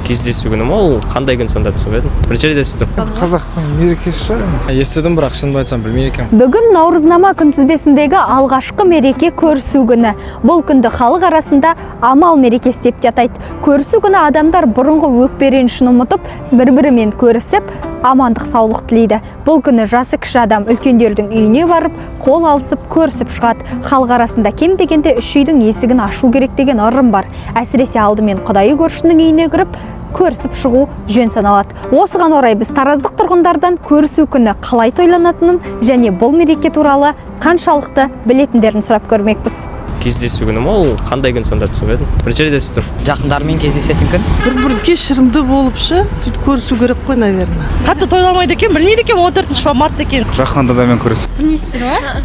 Кездесу күні ма, ол қандай күн сонда түсінбедім. Бірінші рет естідім. Қазақтың мерекесі шығар. Естідім, бірақ шынымды айтсам білмей екенмін. Бүгін Наурызнама күнтізбесіндегі алғашқы мереке көрісу күні. Бұл күнді халық арасында амал мерекесі деп те атайды. Көрісу күні адамдар бұрынғы өкпе ренішін ұмытып, бір-бірімен көрісіп, амандық саулық тілейді. Бұл күні жасы кіші адам үлкендердің үйіне барып, қол алысып, көрісіп шығады. Халық арасында кем дегенде үш үйдің есігін ашу керек деген ырым бар. Әсіресе алдымен құдайы көршінің үйіне кіріп, көрісіп шығу жөн саналады. Осыған орай біз тараздық тұрғындардан көрісу күні қалай тойланатынын және бұл мереке туралы қаншалықты білетіндерін сұрап көрмекпіз. Кездесу күні ма, ол қандай күн сонда түсінбедім. Бірінші рет естідім. Жақындармен кездесетін күн. Бір кешірімді болып сөйтіп көрісу керек қой, наверное. Қатты тойламайды екен, білмейді екен, 14 март екен. Жақын адамдармен көрісу. Білмейсіздер ма?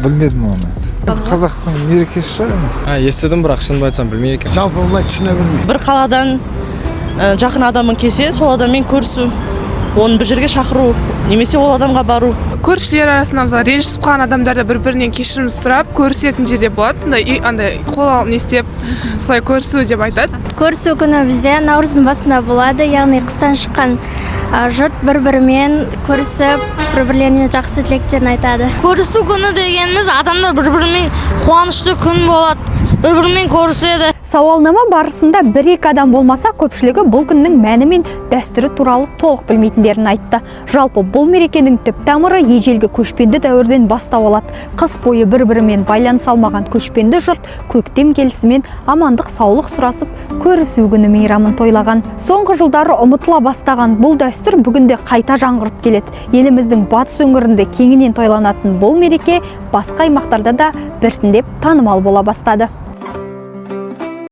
Білмедім оны. Қазақтың мерекесі шығар. Естідім, бірақ шынымды айтсам білмей екенмін. Жалпы олай түсіне білмеймін. Бір қаладан жақын адамын келсе, сол адаммен көрісу, оны бір жерге шақыру, немесе ол адамға бару. Көршілер арасында мысалы ренжісіп қалған адамдарды бір-бірінен кешірім сұрап көрісетін жерде болады. Андай қол не істеп, солай көрісу деп айтады. Көрісу күні бізде наурыздың басында болады, яғни қыстан шыққан жұрт бір-бірімен көрісіп, бір-бірлеріне жақсы тілектерін айтады. Көрісу күні дегеніміз адамдар бір-бірімен қуанышты күн болады, бір-бірімен көріседі. Сауалнама барысында бір-екі адам болмаса, көпшілігі бұл күннің мәні мен дәстүрі туралы толық білмейтіндерін айтты. Жалпы бұл мерекенің түп тамыры ежелгі көшпенді дәуірден бастау алады. Қыс бойы бір-бірімен байланыс алмаған көшпенді жұрт көктем келісімен амандық саулық сұрасып, көрісу күні мейрамын тойлаған. Соңғы жылдары ұмытыла бастаған бұл дәстүр бүгінде қайта жаңғырып келеді. Еліміздің батыс өңірінде кеңінен тойланатын бұл мереке басқа аймақтарда да біртіндеп танымал бола бастады.